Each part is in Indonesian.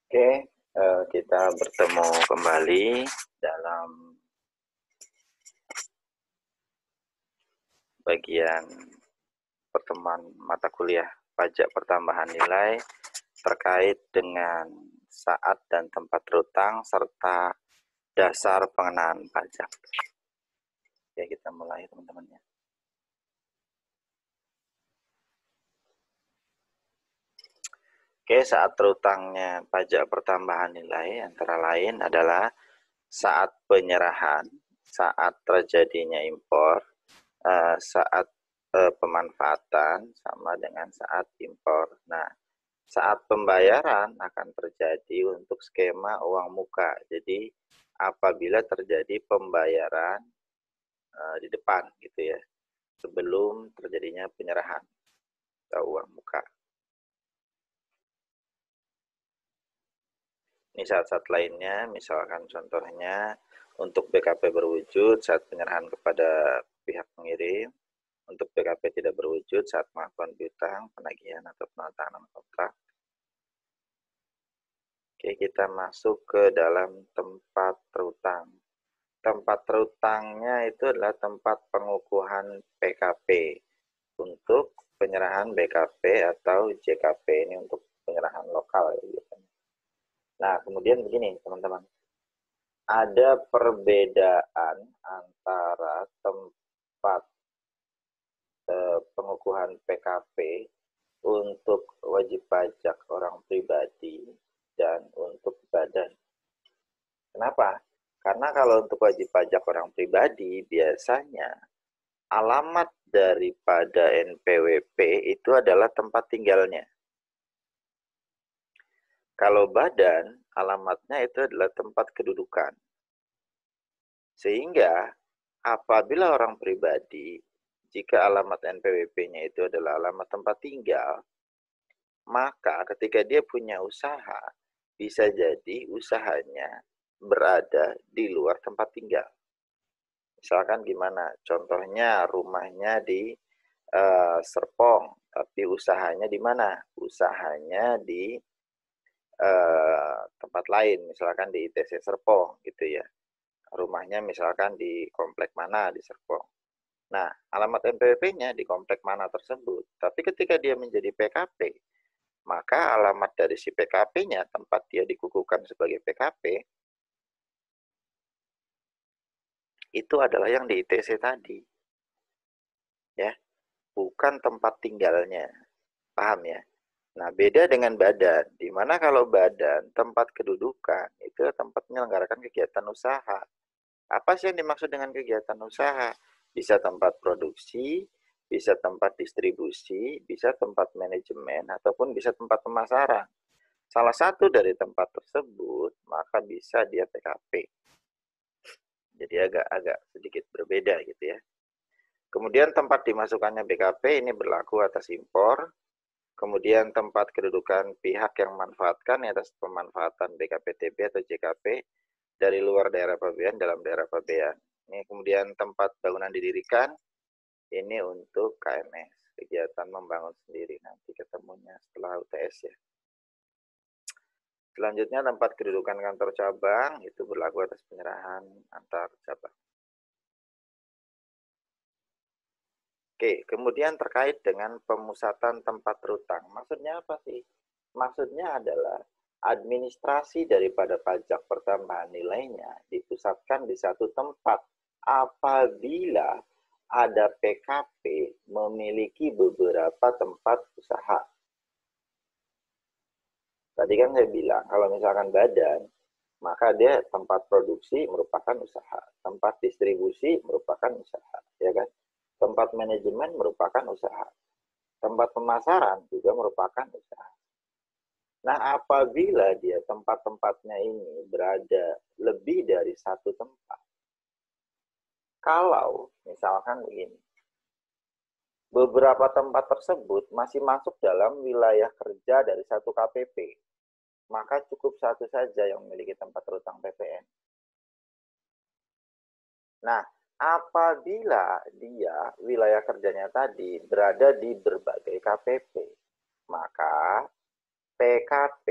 Oke, kita bertemu kembali dalam bagian pertemuan mata kuliah pajak pertambahan nilai terkait dengan saat dan tempat berutang serta dasar pengenaan pajak. Oke, kita mulai teman-teman ya. Oke, saat terutangnya pajak pertambahan nilai antara lain adalah saat penyerahan, saat terjadinya impor, saat pemanfaatan sama dengan saat impor. Nah, saat pembayaran akan terjadi untuk skema uang muka. Jadi apabila terjadi pembayaran di depan gitu ya, sebelum terjadinya penyerahan atau uang muka. Ini saat-saat lainnya, misalkan contohnya untuk BKP berwujud saat penyerahan kepada pihak pengirim, untuk BKP tidak berwujud saat melakukan piutang, penagihan atau penandatanganan kontrak. Oke, kita masuk ke dalam tempat terutang. Tempat terutangnya itu adalah tempat pengukuhan PKP untuk penyerahan BKP atau JKP, ini untuk penyerahan lokal ya biasanya. Nah, kemudian begini teman-teman, ada perbedaan antara tempat pengukuhan PKP untuk wajib pajak orang pribadi dan untuk badan. Kenapa? Karena kalau untuk wajib pajak orang pribadi biasanya alamat daripada NPWP itu adalah tempat tinggalnya. Kalau badan, alamatnya itu adalah tempat kedudukan. Sehingga apabila orang pribadi, jika alamat NPWP-nya itu adalah alamat tempat tinggal, maka ketika dia punya usaha, bisa jadi usahanya berada di luar tempat tinggal. Misalkan gimana? Contohnya rumahnya di Serpong, tapi usahanya di mana? Usahanya di tempat lain, misalkan di ITC Serpong gitu ya. Rumahnya misalkan di komplek mana di Serpong. Nah, alamat NPWP-nya di komplek mana tersebut. Tapi ketika dia menjadi PKP, maka alamat dari si PKP-nya, tempat dia dikukuhkan sebagai PKP, itu adalah yang di ITC tadi. Ya, bukan tempat tinggalnya. Paham ya? Nah, beda dengan badan, di mana kalau badan, tempat kedudukan, itu tempat menyelenggarakan kegiatan usaha. Apa sih yang dimaksud dengan kegiatan usaha? Bisa tempat produksi, bisa tempat distribusi, bisa tempat manajemen, ataupun bisa tempat pemasaran. Salah satu dari tempat tersebut, maka bisa dia PKP. Jadi agak sedikit berbeda gitu ya. Kemudian tempat dimasukkannya BKP ini berlaku atas impor. Kemudian tempat kedudukan pihak yang memanfaatkan atas pemanfaatan BKPTB atau JKP dari luar daerah pabean dalam daerah pabean. Ini kemudian tempat bangunan didirikan, ini untuk KMS, kegiatan membangun sendiri. Nanti ketemunya setelah UTS ya. Selanjutnya tempat kedudukan kantor cabang, itu berlaku atas penyerahan antar cabang. Oke, kemudian terkait dengan pemusatan tempat terutang. Maksudnya apa sih? Maksudnya adalah administrasi daripada pajak pertambahan nilainya dipusatkan di satu tempat apabila ada PKP memiliki beberapa tempat usaha. Tadi kan saya bilang, kalau misalkan badan, maka dia tempat produksi merupakan usaha, tempat distribusi merupakan usaha, ya kan? Tempat manajemen merupakan usaha, tempat pemasaran juga merupakan usaha. Nah, apabila dia tempat-tempatnya ini berada lebih dari satu tempat, kalau misalkan begini, beberapa tempat tersebut masih masuk dalam wilayah kerja dari satu KPP, maka cukup satu saja yang memiliki tempat terutang PPN. Nah, apabila dia wilayah kerjanya tadi berada di berbagai KPP, maka PKP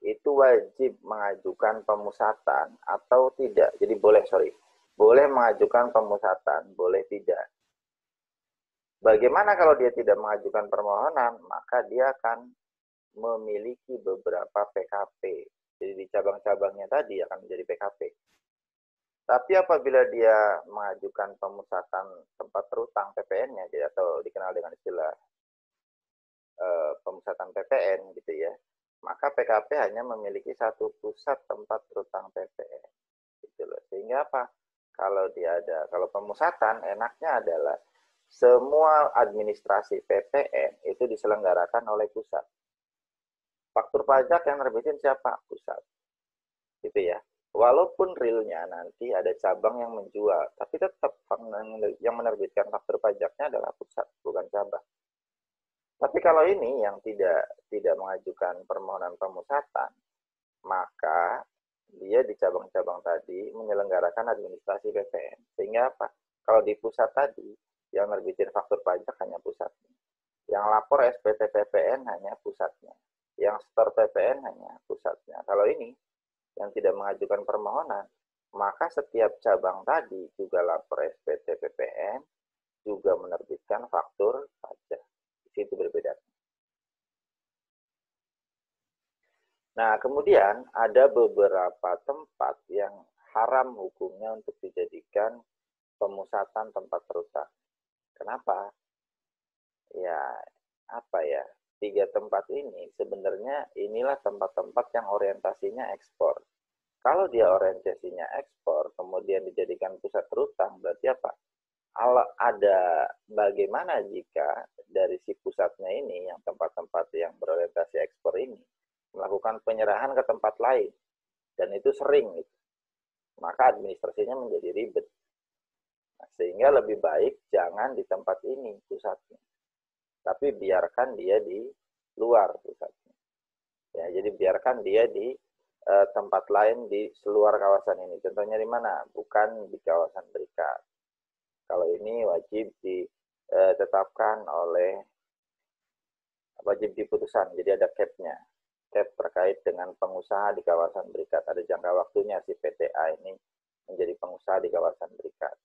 itu wajib mengajukan pemusatan atau tidak. Jadi boleh mengajukan pemusatan, boleh tidak. Bagaimana kalau dia tidak mengajukan permohonan, maka dia akan memiliki beberapa PKP. Jadi di cabang-cabangnya tadi akan menjadi PKP. Tapi apabila dia mengajukan pemusatan tempat terutang PPN-nya, atau dikenal dengan istilah pemusatan PPN gitu ya, maka PKP hanya memiliki satu pusat tempat terutang PPN. Gitu loh. Sehingga apa? Kalau pemusatan enaknya adalah semua administrasi PPN itu diselenggarakan oleh pusat. Faktur pajak yang nerbitin siapa? Pusat. Gitu ya. Walaupun realnya nanti ada cabang yang menjual, tapi tetap yang menerbitkan faktur pajaknya adalah pusat, bukan cabang. Tapi kalau ini yang tidak mengajukan permohonan pemusatan, maka dia di cabang-cabang tadi menyelenggarakan administrasi PPN. Sehingga apa? Kalau di pusat tadi, yang nerbitin faktur pajak hanya pusatnya. Yang lapor SPT PPN hanya pusatnya. Yang store PPN hanya pusatnya. Kalau ini yang tidak mengajukan permohonan, maka setiap cabang tadi juga lapor SPT PPN, juga menerbitkan faktur pajak. Di situ berbeda. Nah, kemudian ada beberapa tempat yang haram hukumnya untuk dijadikan pemusatan tempat terutang. Kenapa? Ya, apa ya? 3 tempat ini sebenarnya inilah tempat-tempat yang orientasinya ekspor. Kalau dia orientasinya ekspor, kemudian dijadikan pusat terutang, berarti apa? Ada bagaimana jika dari si pusatnya ini, yang tempat-tempat yang berorientasi ekspor ini, melakukan penyerahan ke tempat lain, dan itu sering, gitu. Maka administrasinya menjadi ribet. Nah, sehingga lebih baik jangan di tempat ini pusatnya, tapi biarkan dia di luar pusatnya. Ya, jadi biarkan dia di tempat lain di seluar kawasan ini. Contohnya di mana? Bukan di kawasan berikat. Kalau ini wajib ditetapkan oleh wajib diputusan. Jadi ada cap-nya. Cap terkait dengan pengusaha di kawasan berikat. Ada jangka waktunya si PTA ini menjadi pengusaha di kawasan berikat.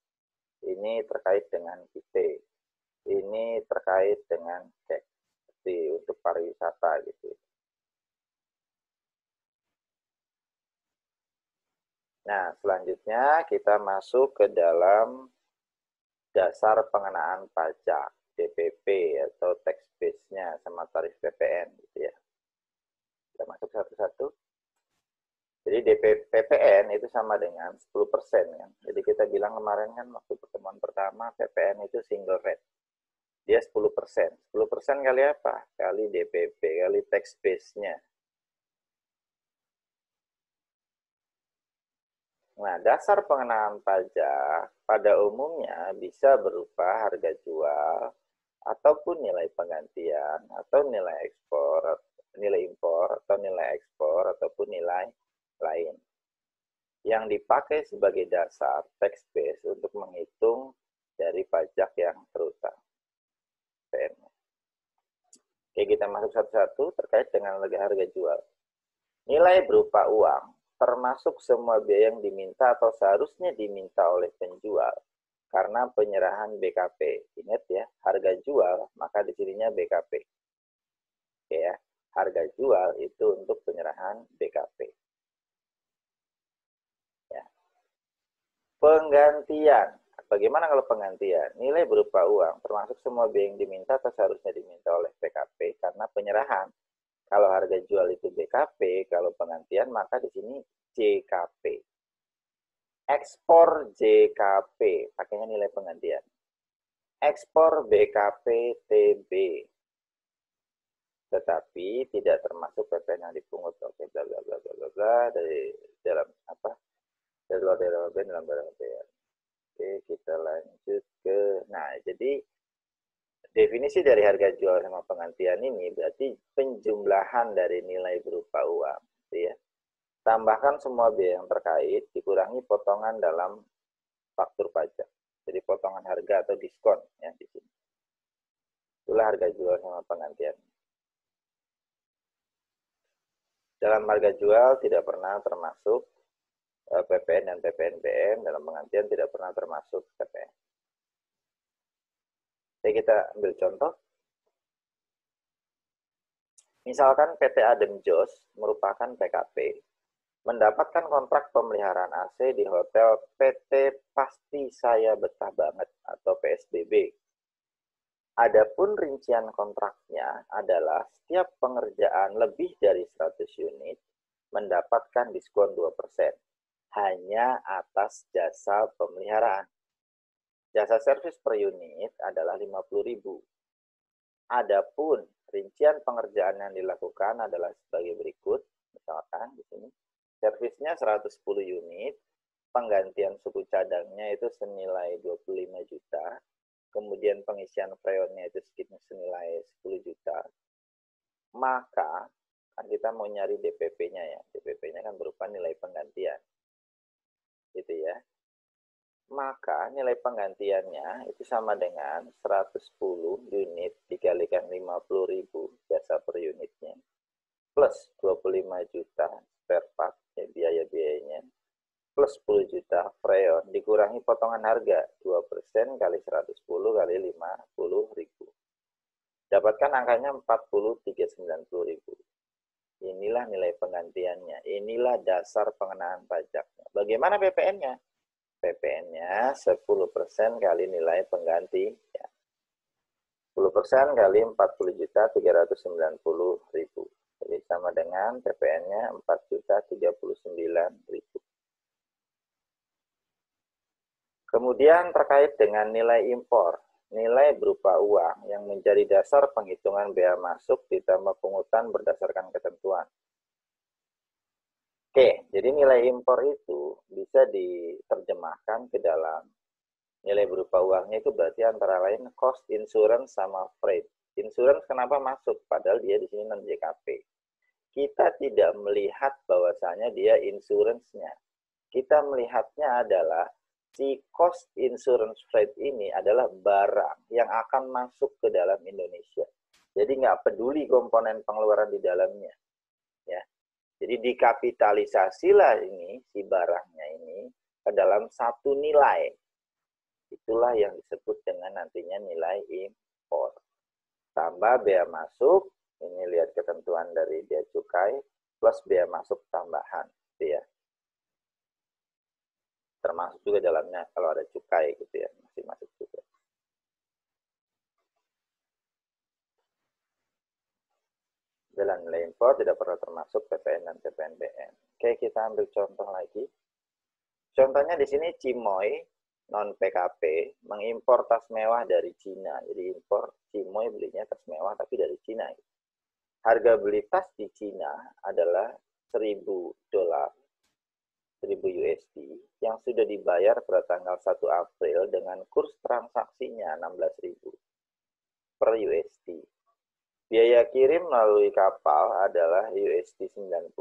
Ini terkait dengan KIT. Ini terkait dengan CEK. Seperti untuk pariwisata gitu. Nah, selanjutnya kita masuk ke dalam dasar pengenaan pajak, DPP atau tax base-nya sama tarif PPN gitu ya. Kita masuk satu-satu. Jadi PPN itu sama dengan 10% kan. Jadi kita bilang kemarin kan waktu pertemuan pertama PPN itu single rate. Dia 10%. 10% kali apa? Kali DPP, kali tax base-nya. Nah, dasar pengenaan pajak pada umumnya bisa berupa harga jual ataupun nilai penggantian atau nilai ekspor, nilai impor atau nilai ekspor ataupun nilai lain yang dipakai sebagai dasar tax base untuk menghitung dari pajak yang terutang. Oke, kita masuk satu-satu terkait dengan harga jual. Nilai berupa uang termasuk semua biaya yang diminta atau seharusnya diminta oleh penjual karena penyerahan BKP. Ingat ya, harga jual, maka di sininya BKP. Oke ya, harga jual itu untuk penyerahan BKP. Ya. Penggantian. Bagaimana kalau penggantian? Nilai berupa uang termasuk semua biaya yang diminta atau seharusnya diminta oleh PKP karena penyerahan. Kalau harga jual itu BKP, kalau penggantian maka di sini JKP. Ekspor JKP, pakainya nilai penggantian. Ekspor BKP TB. Tetapi tidak termasuk PPN yang dipungut. Oke, bla bla bla bla bla dari dalam apa? Dari luar daerah PPN dalam daerah PPN. Oke, kita lanjut ke. Nah, jadi definisi dari harga jual sama penggantian ini berarti penjumlahan dari nilai berupa uang, gitu ya. Tambahkan semua biaya yang terkait, dikurangi potongan dalam faktur pajak. Jadi potongan harga atau diskon ya di sini. Itulah harga jual sama penggantian. Dalam harga jual tidak pernah termasuk PPN dan PPNBM, dalam pengantian tidak pernah termasuk PPN. Jadi kita ambil contoh. Misalkan PT Adem Jos merupakan PKP, mendapatkan kontrak pemeliharaan AC di hotel PT Pasti Saya Betah Banget atau PSBB. Adapun rincian kontraknya adalah setiap pengerjaan lebih dari 100 unit mendapatkan diskon 2%, hanya atas jasa pemeliharaan. Jasa servis per unit adalah 50.000. Adapun rincian pengerjaan yang dilakukan adalah sebagai berikut. Misalkan di sini servisnya 110 unit, penggantian suku cadangnya itu senilai 25 juta, kemudian pengisian freonnya itu senilai 10 juta, maka kan kita mau nyari DPP-nya ya. DPP-nya kan berupa nilai penggantian. Gitu ya. Maka nilai penggantiannya itu sama dengan 110 unit dikalikan 50.000 jasa per unitnya plus 25 juta spare part biaya-biayanya plus 10 juta freon dikurangi potongan harga 2% kali 110 kali 50.000. Dapatkan angkanya 40.390.000. Inilah nilai penggantiannya. Inilah dasar pengenaan pajaknya. Bagaimana PPN-nya? PPN-nya 10% kali nilai pengganti. Ya. 10% kali 40.390.000. Jadi sama dengan PPN-nya 4.039.000. Kemudian terkait dengan nilai impor. Nilai berupa uang yang menjadi dasar penghitungan bea masuk ditambah pungutan berdasarkan ketentuan. Oke, jadi nilai impor itu bisa diterjemahkan ke dalam nilai berupa uangnya itu berarti antara lain cost insurance sama freight. Insurance kenapa masuk? Padahal dia di sini non JKP. Kita tidak melihat bahwasanya dia insurance-nya. Kita melihatnya adalah si cost insurance freight ini adalah barang yang akan masuk ke dalam Indonesia. Jadi nggak peduli komponen pengeluaran di dalamnya. Ya. Jadi dikapitalisasilah ini, si barangnya ini, ke dalam satu nilai. Itulah yang disebut dengan nantinya nilai impor. Tambah bea masuk, ini lihat ketentuan dari bea cukai, plus bea masuk tambahan. Ya. Termasuk juga dalamnya kalau ada cukai gitu ya, masih masuk juga. Dalam nilai impor tidak pernah termasuk PPN dan PPNBM. Oke, kita ambil contoh lagi. Contohnya di sini Cimoy non PKP mengimpor tas mewah dari Cina. Jadi impor Cimoy belinya tas mewah tapi dari Cina. Harga beli tas di Cina adalah $1.000, 1.000 USD yang sudah dibayar pada tanggal 1 April dengan kurs transaksinya 16.000 per USD. Biaya kirim melalui kapal adalah USD 90,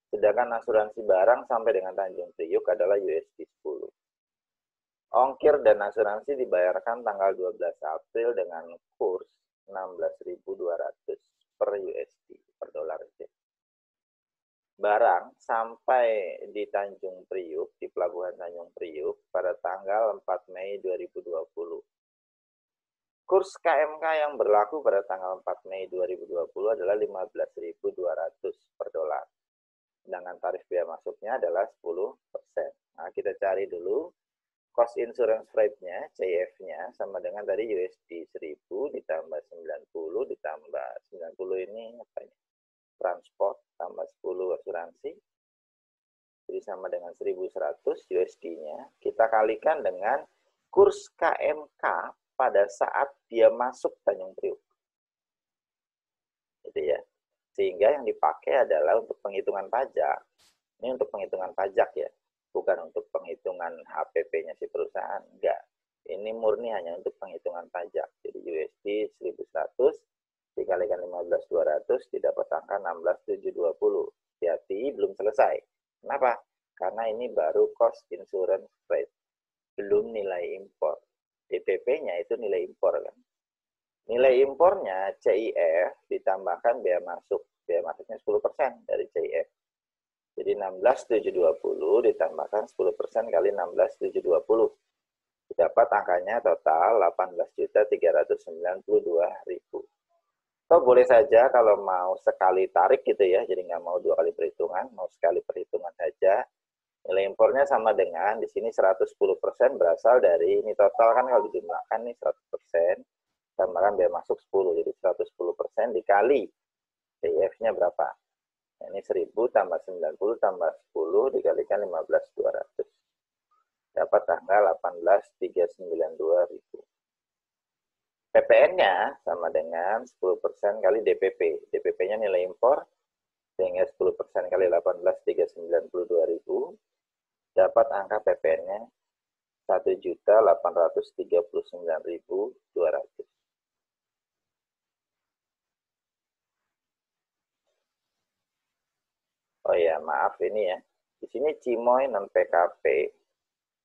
sedangkan asuransi barang sampai dengan Tanjung Priuk adalah USD 10. Ongkir dan asuransi dibayarkan tanggal 12 April dengan kurs 16.200 per USD per dolar. Barang sampai di Tanjung Priuk, di Pelabuhan Tanjung Priuk pada tanggal 4 Mei 2020. Kurs KMK yang berlaku pada tanggal 4 Mei 2020 adalah 15.200 per dolar. Sedangkan tarif biaya masuknya adalah 10%. Nah, kita cari dulu cost insurance rate-nya, CIF-nya, sama dengan tadi USD 1.000 ditambah 90, ditambah 90 ini apa ya? Transport, tambah 10 asuransi. Jadi sama dengan 1.100 USD-nya. Kita kalikan dengan kurs KMK pada saat dia masuk Tanjung Priuk. Gitu ya. Sehingga yang dipakai adalah untuk penghitungan pajak. Ini untuk penghitungan pajak ya. Bukan untuk penghitungan HPP-nya si perusahaan. Enggak. Ini murni hanya untuk penghitungan pajak. Jadi USD 1.100 dikalikan 15.200 didapat angka 16.720. Hati-hati, belum selesai. Kenapa? Karena ini baru cost insurance rate. Belum nilai impor. DPP-nya itu nilai impor kan. Nilai impornya CIF ditambahkan bea masuk biaya masuknya 10% dari CIF. Jadi 16.720 ditambahkan 10% kali 16.720. Dapat angkanya total 18.392.000. Atau boleh saja kalau mau sekali tarik gitu ya, jadi nggak mau 2 kali perhitungan, mau sekali perhitungan saja. Nilai impornya sama dengan di sini 110% berasal dari ini total kan kalau dijumlahkan nih 100%, tambahkan biaya masuk 10, jadi 110% dikali CIF-nya berapa? Nah, ini 1000 tambah 90 tambah 10 dikalikan 15.200. Dapat tanggal 18.392.000. PPN-nya sama dengan 10% kali DPP. DPP-nya nilai impor, sehingga 10% kali 18.392.000. Dapat angka PPN-nya 1.839.200. Oh ya, maaf ini ya. Di sini Cimoy non PKP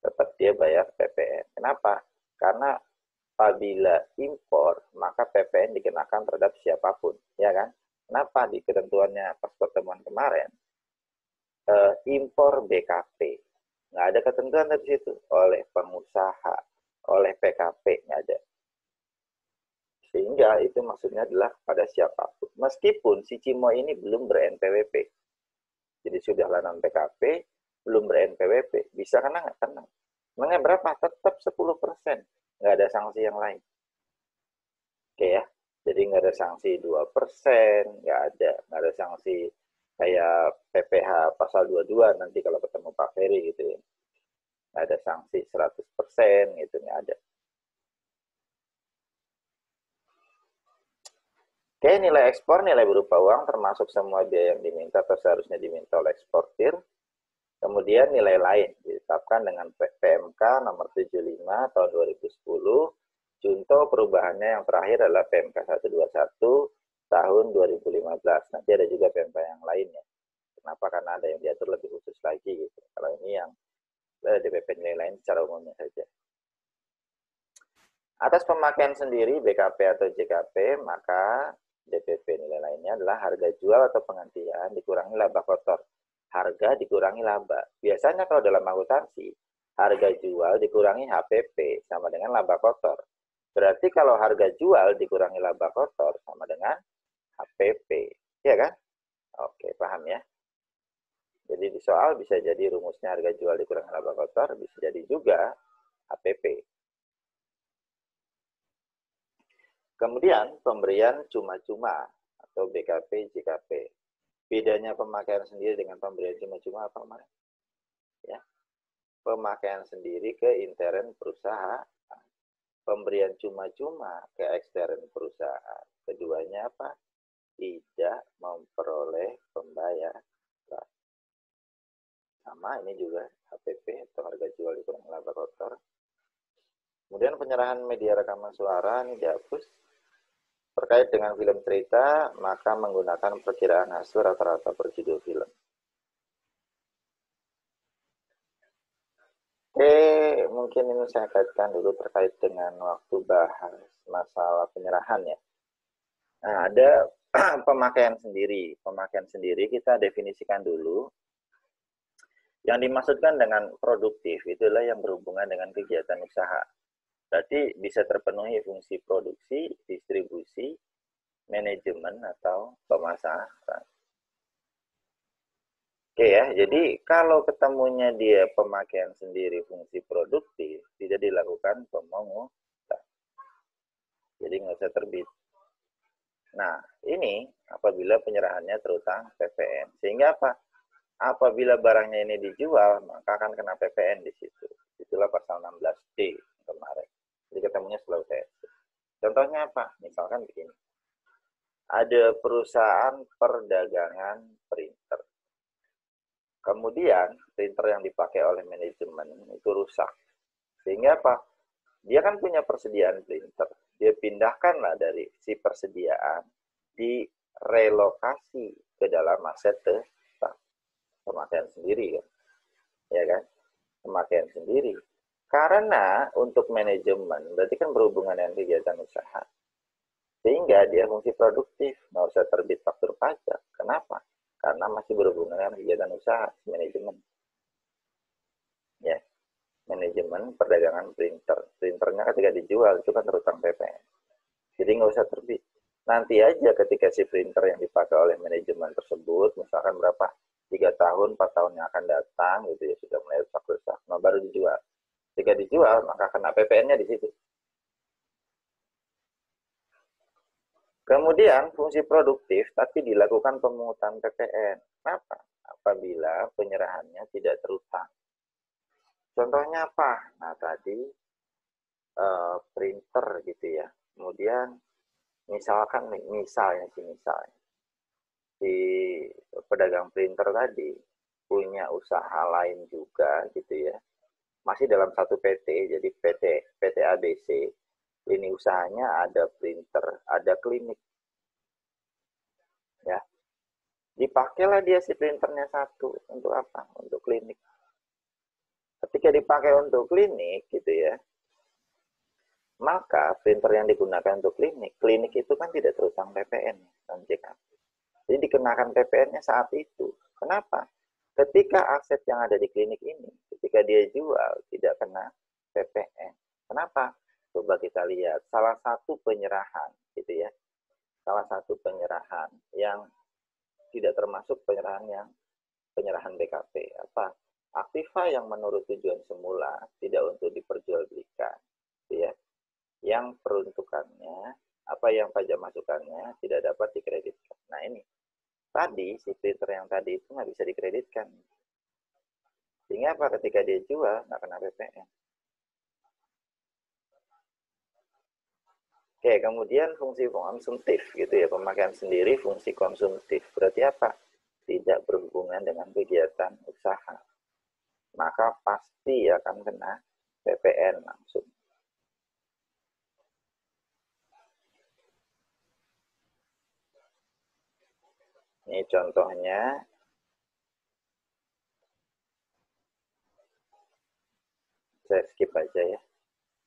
tetap dia bayar PPN. Kenapa? Karena apabila impor, maka PPN dikenakan terhadap siapapun, ya kan? Kenapa di ketentuannya pas pertemuan kemarin impor BKP nggak ada ketentuan dari situ oleh pengusaha, oleh PKP nggak ada. Sehingga itu maksudnya adalah pada siapapun. Meskipun si Cimoy ini belum ber-NPWP, jadi sudah non PKP, belum ber-NPWP, bisa kena nggak kena? Mengenai berapa? Tetap 10%. Nggak ada sanksi yang lain. Oke ya, jadi nggak ada sanksi 2%, nggak ada sanksi kayak PPh pasal 22 nanti kalau ketemu Pak Ferry gitu ya. Nggak ada sanksi 100% gitu, nggak ada. Oke, nilai ekspor, nilai berupa uang termasuk semua biaya yang diminta atau seharusnya diminta oleh eksportir. Kemudian nilai lain ditetapkan dengan PMK nomor 75 tahun 2010. Junto perubahannya yang terakhir adalah PMK 121 tahun 2015. Nanti ada juga PMK yang lainnya. Kenapa? Karena ada yang diatur lebih khusus lagi gitu. Kalau ini yang DPP nilai lain secara umumnya saja. Atas pemakaian sendiri BKP atau JKP, maka DPP nilai lainnya adalah harga jual atau penggantian dikurangi laba kotor. Harga dikurangi laba. Biasanya kalau dalam akuntansi, harga jual dikurangi HPP sama dengan laba kotor. Berarti kalau harga jual dikurangi laba kotor sama dengan HPP. Ya kan? Oke, paham ya? Jadi di soal bisa jadi rumusnya harga jual dikurangi laba kotor, bisa jadi juga HPP. Kemudian pemberian cuma-cuma atau BKP, JKP. Bedanya pemakaian sendiri dengan pemberian cuma-cuma apa, Mas? Ya. Pemakaian sendiri ke intern perusahaan. Pemberian cuma-cuma ke ekstern perusahaan. Keduanya apa? Tidak memperoleh pembayaran. Sama ini juga HPP atau harga jual dikurangi laba kotor. Kemudian penyerahan media rekaman suara ini dihapus. Terkait dengan film cerita, maka menggunakan perkiraan hasil rata-rata per judul film. Oke, mungkin ini saya kaitkan dulu terkait dengan waktu bahas masalah penyerahan ya. Nah, ada pemakaian sendiri. Pemakaian sendiri kita definisikan dulu. Yang dimaksudkan dengan produktif itulah yang berhubungan dengan kegiatan usaha. Berarti bisa terpenuhi fungsi produksi, distribusi, manajemen atau pemasaran. Oke ya, jadi kalau ketemunya dia pemakaian sendiri fungsi produktif, tidak dilakukan pemungutan. Jadi nggak usah terbit. Nah, ini apabila penyerahannya terutang PPN. Sehingga apa? Apabila barangnya ini dijual, maka akan kena PPN di situ. Itulah pasal 16D kemarin. Jadi ketemunya setelah UTS. Contohnya apa? Misalkan begini. Ada perusahaan perdagangan printer. Kemudian printer yang dipakai oleh manajemen itu rusak. Sehingga apa? Dia kan punya persediaan printer. Dia pindahkanlah dari si persediaan, direlokasi ke dalam aset tetap. Pemakaian sendiri kan. Ya kan? Pemakaian sendiri. Karena untuk manajemen, berarti kan berhubungan dengan kegiatan usaha. Sehingga dia fungsi produktif, nggak usah terbit faktur pajak. Kenapa? Karena masih berhubungan dengan kegiatan usaha, manajemen. Ya, manajemen perdagangan printer. Printernya ketika dijual itu kan terutang PPN. Jadi nggak usah terbit. Nanti aja ketika si printer yang dipakai oleh manajemen tersebut, misalkan berapa, 3 tahun, 4 tahun yang akan datang, gitu ya, sudah mulai rusak-rusak, nah baru dijual. Jika dijual, maka kena PPN-nya di situ. Kemudian fungsi produktif tapi dilakukan pemungutan PPN. Kenapa? Apabila penyerahannya tidak terutang. Contohnya apa? Nah tadi printer gitu ya. Kemudian misalkan misalnya si pedagang printer tadi punya usaha lain juga gitu ya. Masih dalam satu PT, jadi PT ABC. Ini usahanya ada printer, ada klinik. Ya, dipakailah dia si printernya satu. Untuk apa? Untuk klinik. Ketika dipakai untuk klinik gitu ya, maka printer yang digunakan untuk klinik itu kan tidak terutang PPN dan JKP. Jadi dikenakan PPN-nya saat itu. Kenapa? Ketika aset yang ada di klinik ini, ketika dia jual, tidak kena PPN. Kenapa? Coba kita lihat. Salah satu penyerahan, gitu ya. Salah satu penyerahan yang tidak termasuk penyerahan BKP. Apa? Aktiva yang menurut tujuan semula tidak untuk diperjualbelikan. Gitu ya. Yang peruntukannya, apa yang pajak masukannya tidak dapat dikreditkan. Nah ini, tadi si printer yang tadi itu nggak bisa dikreditkan. Sehingga apa? Ketika dia jual, nggak kena PPN. Oke, kemudian fungsi konsumtif gitu ya, pemakaian sendiri fungsi konsumtif. Berarti apa? Tidak berhubungan dengan kegiatan usaha. Maka pasti akan kena PPN langsung. Ini contohnya. Saya skip aja ya.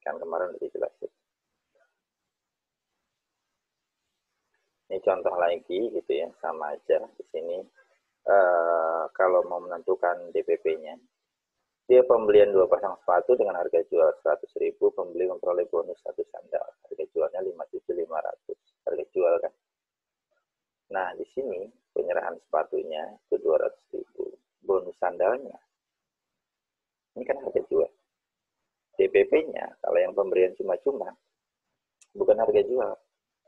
Kan kemarin udah dijelasin. Ini contoh lagi gitu ya, sama aja di sini. Kalau mau menentukan DPP-nya, dia pembelian 2 pasang sepatu dengan harga jual 100.000, pembeli memperoleh bonus 1 sandal. Harga jualnya 5.500. Harga jual kan. Nah, di sini penyerahan sepatunya itu 200.000. Bonus sandalnya, ini kan harga jual. DPP-nya, kalau yang pemberian cuma-cuma, bukan harga jual,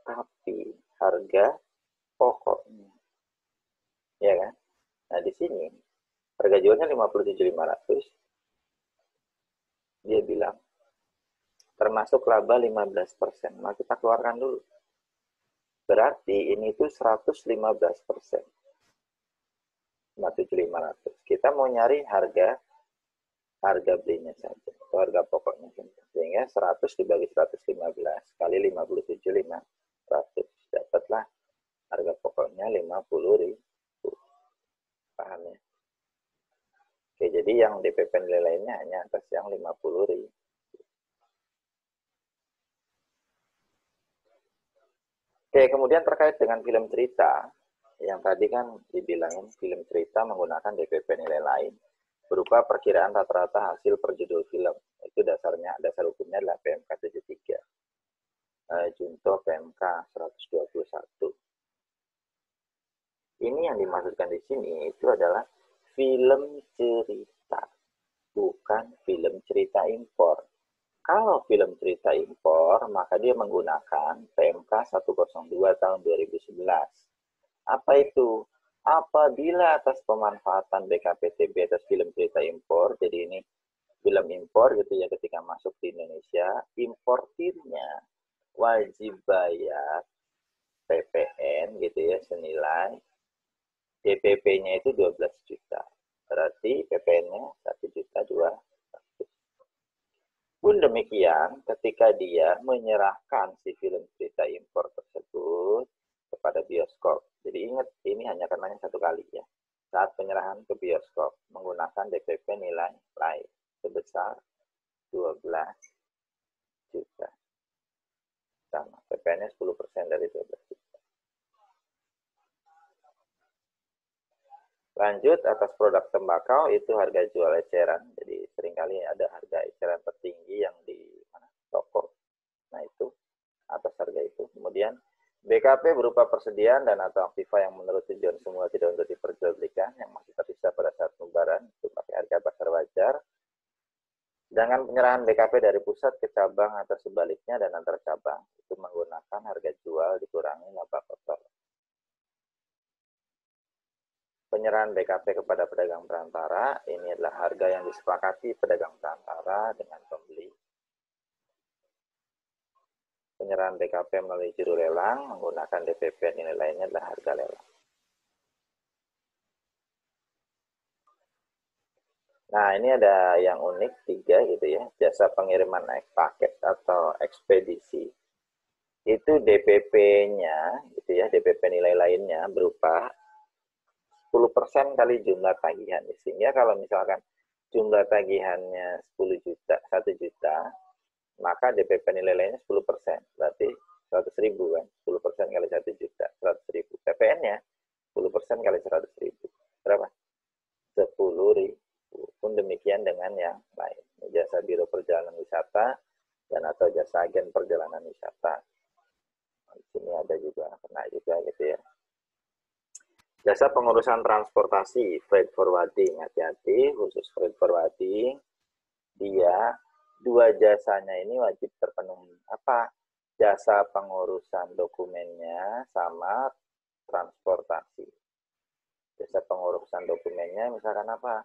tapi harga pokoknya. Ya kan? Nah, di sini harga jualnya 57.500. Dia bilang termasuk laba 15%. Nah, kita keluarkan dulu. Berarti ini tuh 115%. 57.500. Kita mau nyari harga belinya saja, atau harga pokoknya saja. Sehingga 100 dibagi 115 kali 57.500. Dapatlah harga pokoknya 50.000. Paham ya? Oke, jadi yang DPP nilai lainnya hanya atas yang 50.000. Oke, kemudian terkait dengan film cerita, yang tadi kan dibilangin film cerita menggunakan DPP nilai lain berupa perkiraan rata-rata hasil per judul film. Itu dasar hukumnya adalah PMK 73. Junto PMK 121. Ini yang dimaksudkan di sini itu adalah film cerita, bukan film cerita impor. Kalau film cerita impor, maka dia menggunakan PMK 102 tahun 2011. Apa itu? Apabila atas pemanfaatan BKPTB atas film cerita impor, jadi ini film impor gitu ya, ketika masuk di Indonesia, importirnya wajib bayar PPN gitu ya, senilai DPP-nya itu 12 juta. Berarti PPN-nya 1.200.000. Pun demikian, ketika dia menyerahkan si film cerita impor tersebut kepada bioskop. Jadi ingat, ini hanya karenanya satu kali ya. Saat penyerahan ke bioskop menggunakan DPP nilai lain sebesar 12 juta. sama. PPN-nya 10% dari 12 juta. Lanjut, atas produk tembakau itu harga jual eceran. Jadi seringkali ada harga eceran tertinggi yang di mana? Toko. Nah itu, atas harga itu. Kemudian BKP berupa persediaan dan atau aktiva yang menurut tujuan semula tidak untuk diperjualbelikan, yang masih tersisa pada saat pembayaran, itu pakai harga pasar wajar. Dengan penyerahan BKP dari pusat ke cabang atau sebaliknya dan antar cabang, itu menggunakan harga jual dikurangi laba kotor. Penyerahan BKP kepada pedagang perantara, ini adalah harga yang disepakati pedagang perantara dengan pembeli. Penyerahan BKP melalui juru lelang menggunakan DPP nilai lainnya adalah harga lelang. Nah, ini ada yang unik 3 gitu ya, jasa pengiriman naik paket atau ekspedisi. Itu DPP-nya gitu ya, DPP nilai lainnya berupa 10% kali jumlah tagihan. Sehingga kalau misalkan jumlah tagihannya 10 juta, 1 juta, maka DPP nilai lainnya 10%. Berarti 100.000 kan, 10% kali 1 juta, 100.000. PPN-nya 10% kali 100.000. Berapa? 10.000. Pun demikian dengan yang lain. Jasa biro perjalanan wisata dan atau jasa agen perjalanan wisata. Di sini ada juga, kena juga gitu ya. Jasa pengurusan transportasi, freight forwarding. Hati-hati, khusus freight forwarding, dia 2 jasanya ini wajib terpenuhi. Apa? Jasa pengurusan dokumennya sama transportasi. Jasa pengurusan dokumennya misalkan apa?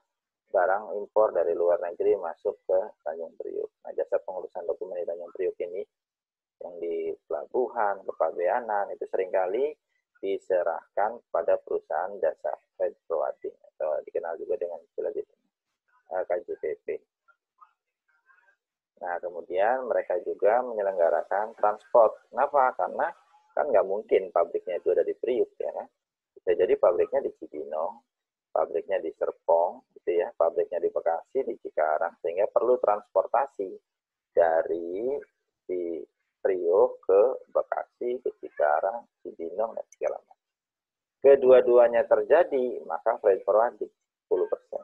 Barang impor dari luar negeri masuk ke Tanjung Priuk. Nah, jasa pengurusan dokumen di Tanjung Priuk ini yang di pelabuhan, kepabeanan, itu seringkali diserahkan pada perusahaan jasa freight forwarding atau dikenal juga dengan istilah KJPP. Nah, kemudian mereka juga menyelenggarakan transport. Kenapa? Karena kan nggak mungkin pabriknya itu ada di Priuk ya kan. Bisa jadi pabriknya di Cibinong, pabriknya di Serpong, gitu ya, pabriknya di Bekasi, di Cikarang, sehingga perlu transportasi dari di Priok ke Bekasi, ke Cikarang, Cibinong, dan segala macam. Kedua-duanya terjadi, maka freight forwarding 10%.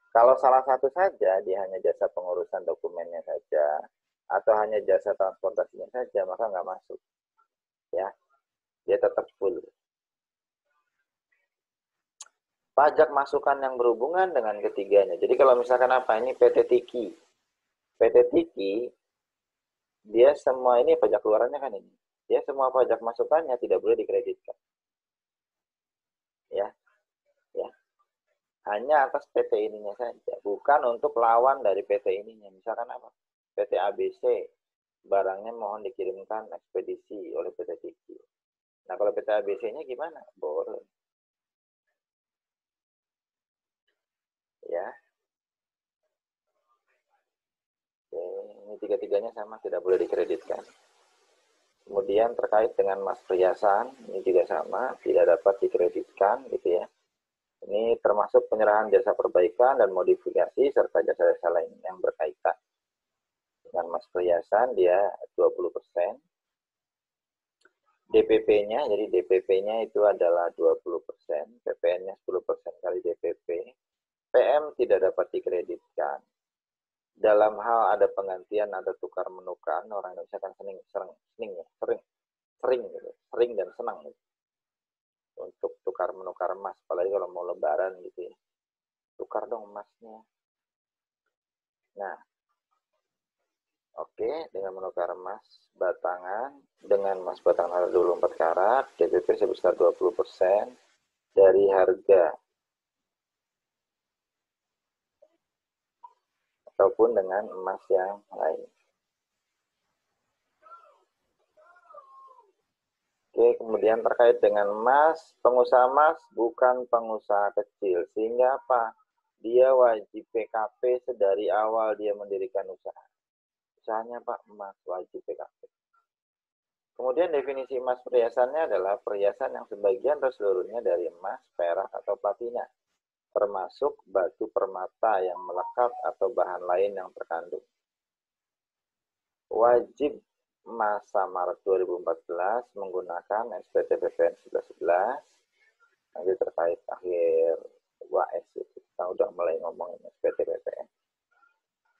Kalau salah satu saja, dia hanya jasa pengurusan dokumennya saja, atau hanya jasa transportasinya saja, maka nggak masuk. Ya, dia tetap full. Pajak masukan yang berhubungan dengan ketiganya. Jadi kalau misalkan apa, ini PT Tiki. PT Tiki, dia semua ini pajak keluarannya kan ini. Dia semua pajak masukannya tidak boleh dikreditkan. Ya, ya. Hanya atas PT ininya saja, bukan untuk lawan dari PT ininya. Misalkan apa? PT ABC, barangnya mohon dikirimkan ekspedisi oleh PT Tiki. Nah, kalau PT ABC-nya gimana? Boleh. Ya. Oke, ini tiga-tiganya sama, tidak boleh dikreditkan. Kemudian terkait dengan emas perhiasan, ini juga sama, tidak dapat dikreditkan gitu ya. Ini termasuk penyerahan jasa perbaikan dan modifikasi serta jasa-jasa lain yang berkaitan. Dengan emas perhiasan dia 20%. DPP-nya, jadi DPP-nya itu adalah 20%, PPN-nya 10% kali DPP. PM tidak dapat dikreditkan. Dalam hal ada penggantian atau tukar menukar, orang Indonesia kan sering dan senang gitu. Untuk tukar menukar emas, apalagi kalau mau lebaran gitu ya, tukar dong emasnya. Nah, oke, dengan menukar emas batangan, dengan emas batangan 24 karat, DPP sebesar 20% dari harga ataupun dengan emas yang lain. Oke, kemudian terkait dengan emas, pengusaha emas bukan pengusaha kecil, sehingga apa? Dia wajib PKP sedari awal dia mendirikan usaha. Usahanya Pak, emas, wajib PKP. Kemudian definisi emas perhiasannya adalah perhiasan yang sebagian atau seluruhnya dari emas, perak, atau platina, termasuk batu permata yang melekat atau bahan lain yang terkandung. Wajib masa Maret 2014 menggunakan SPT PPN 1111. Nanti terkait akhir UAS itu kita udah mulai ngomongin SPT PPN.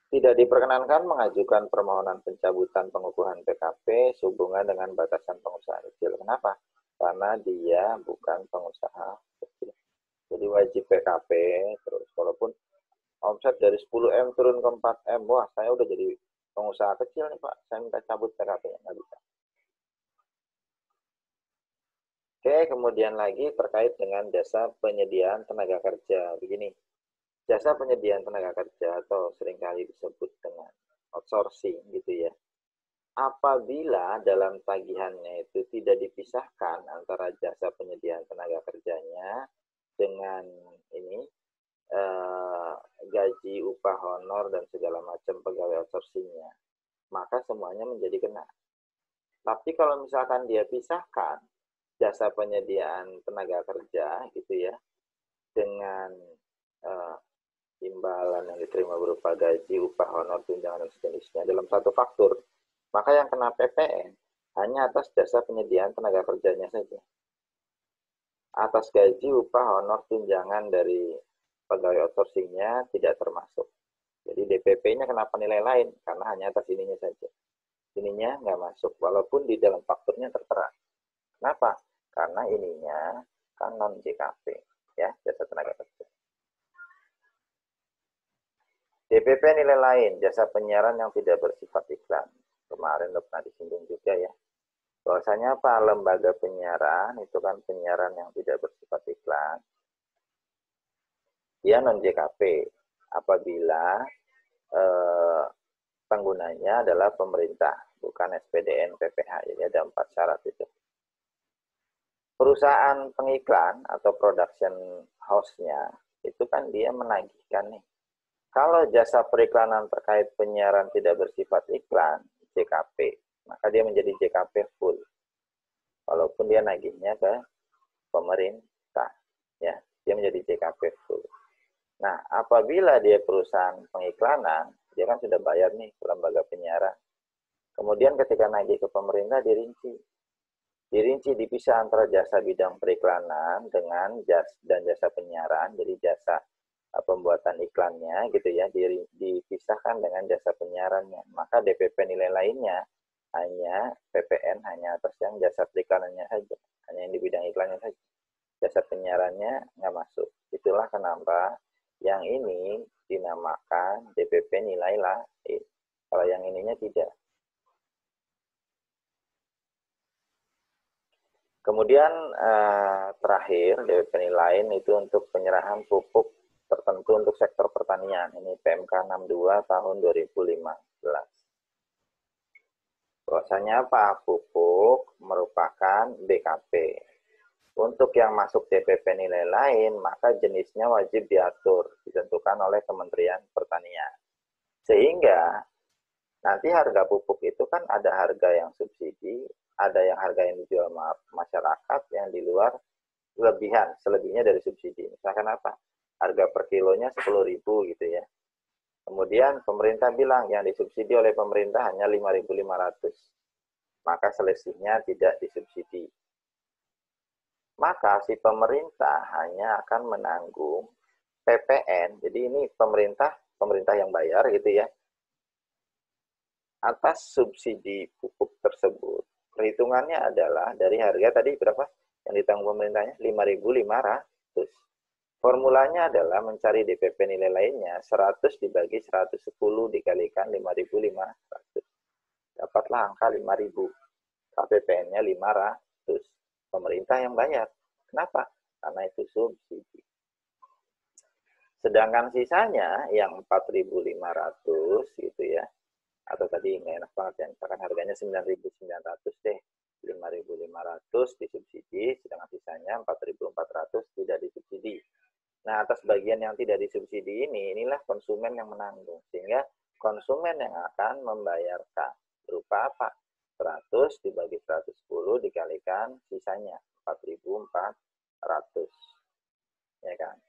Tidak diperkenankan mengajukan permohonan pencabutan pengukuhan PKP sehubungan dengan batasan pengusaha kecil. Kenapa? Karena dia bukan pengusaha kecil. Jadi wajib PKP terus. Walaupun omset dari 10M turun ke 4M, wah saya udah jadi pengusaha kecil nih Pak, saya minta cabut PKP-nya, nggak bisa. Oke, kemudian lagi terkait dengan jasa penyediaan tenaga kerja. Begini, jasa penyediaan tenaga kerja atau seringkali disebut dengan outsourcing gitu ya. Apabila dalam tagihannya itu tidak dipisahkan antara jasa penyediaan tenaga kerjanya dengan ini gaji, upah, honor, dan segala macam pegawai outsourcingnya, maka semuanya menjadi kena. Tapi kalau misalkan dia pisahkan jasa penyediaan tenaga kerja gitu ya, dengan imbalan yang diterima berupa gaji, upah, honor, tunjangan, dan sejenisnya dalam satu faktur, maka yang kena PPN hanya atas jasa penyediaan tenaga kerjanya saja. Atas gaji, upah, honor, tunjangan dari pegawai outsourcingnya tidak termasuk. Jadi DPP-nya kenapa nilai lain? Karena hanya atas ininya saja. Ininya nggak masuk, walaupun di dalam fakturnya tertera. Kenapa? Karena ininya kan non JKP, ya, jasa tenaga kerja. DPP nilai lain, jasa penyiaran yang tidak bersifat iklan. Kemarin udah pernah disinggung juga ya. Bahwasanya apa? Lembaga penyiaran itu kan penyiaran yang tidak bersifat iklan. Dia non JKP apabila penggunanya adalah pemerintah, bukan SPDN, PPH. Jadi ada 4 syarat itu. Perusahaan pengiklan atau production house-nya itu kan dia menagihkan nih. Kalau jasa periklanan terkait penyiaran tidak bersifat iklan, JKP, maka dia menjadi JKP full. Walaupun dia nagihnya ke pemerintah, ya, dia menjadi JKP full. Nah, apabila dia perusahaan pengiklanan, dia kan sudah bayar nih ke lembaga penyiaran. Kemudian ketika nagih ke pemerintah dirinci dipisah antara jasa bidang periklanan dengan jasa penyiaran, jadi jasa pembuatan iklannya gitu ya, dipisahkan dengan jasa penyiarannya. Maka DPP nilai lainnya hanya PPN hanya atas yang jasa periklanannya saja, hanya yang di bidang iklannya saja. Jasa penyiarannya nggak masuk. Itulah kenapa yang ini dinamakan DPP nilai lain. Kalau yang ininya tidak. Kemudian terakhir DPP nilai lain itu untuk penyerahan pupuk tertentu untuk sektor pertanian. Ini PMK 62 tahun 2015. Bahwasanya apa? Pupuk merupakan BKP. Untuk yang masuk DPP nilai lain, maka jenisnya wajib diatur, ditentukan oleh Kementerian Pertanian. Sehingga nanti harga pupuk itu kan ada harga yang subsidi, ada yang harga yang dijual masyarakat, yang di luar lebihan, selebihnya dari subsidi. Misalkan apa? Harga per kilonya 10.000 gitu ya. Kemudian pemerintah bilang yang disubsidi oleh pemerintah hanya 5.500. Maka selisihnya tidak disubsidi. Maka si pemerintah hanya akan menanggung PPN. Jadi ini pemerintah yang bayar gitu ya. Atas subsidi pupuk tersebut. Perhitungannya adalah dari harga tadi berapa yang ditanggung pemerintahnya? 5.500. Formulanya adalah mencari DPP nilai lainnya 100 dibagi 110 dikalikan 5.500. Dapatlah angka 5.000. KPPN-nya 500. Pemerintah yang bayar. Kenapa? Karena itu subsidi. Sedangkan sisanya yang 4.500 gitu ya. Atau tadi nggak enak banget ya. Misalkan harganya 9.900 deh. 5.500 disubsidi, sedangkan sisanya 4.400 tidak disubsidi. Nah, atas bagian yang tidak disubsidi inilah konsumen yang menanggung. Sehingga konsumen yang akan membayarkan. Berupa apa? 100 dibagi 110 dikalikan sisanya 4.400. Ya kan?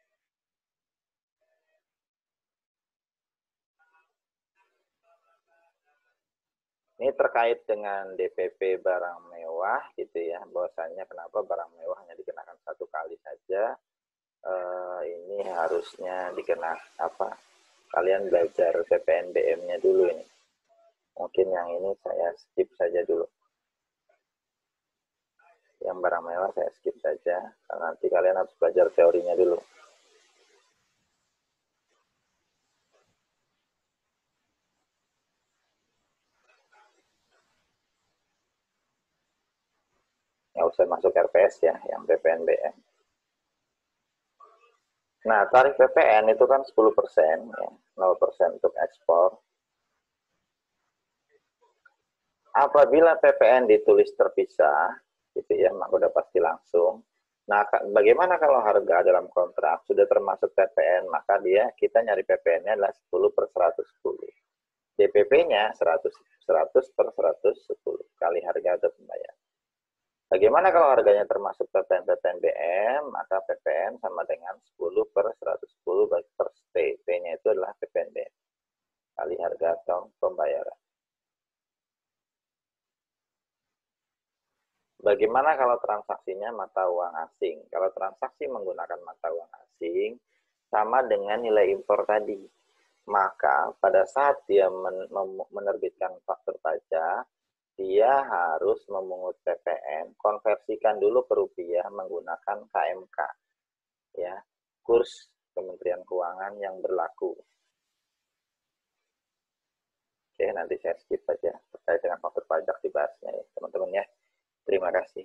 Ini terkait dengan DPP barang mewah gitu ya, bahwasanya kenapa barang mewah hanya dikenakan 1 kali saja. Ini harusnya dikenakan apa? Kalian belajar PPNBM-nya dulu ini. Mungkin yang ini saya skip saja dulu. Yang barang mewah saya skip saja, karena nanti kalian harus belajar teorinya dulu. Nggak usah masuk RPS ya, yang PPNBM. Nah, tarif PPN itu kan 10%, ya, 0% untuk ekspor. Apabila PPN ditulis terpisah, gitu ya, maka udah pasti langsung. Nah, bagaimana kalau harga dalam kontrak sudah termasuk PPN, maka kita nyari PPN-nya adalah 10 per 110. DPP-nya 100 per 110 kali harga atau pembayaran. Bagaimana kalau harganya termasuk PPN PPNBM, maka PPN sama dengan 10 per 110 per T. T-nya itu adalah PPNBM kali harga atau pembayaran. Bagaimana kalau transaksinya mata uang asing? Kalau transaksi menggunakan mata uang asing, sama dengan nilai impor tadi. Maka pada saat dia menerbitkan faktur pajak, dia harus memungut PPN, konversikan dulu ke rupiah menggunakan KMK, ya, kurs Kementerian Keuangan yang berlaku. Oke, nanti saya skip aja terkait dengan faktur pajak dibahasnya ya, teman-teman ya. Terima kasih.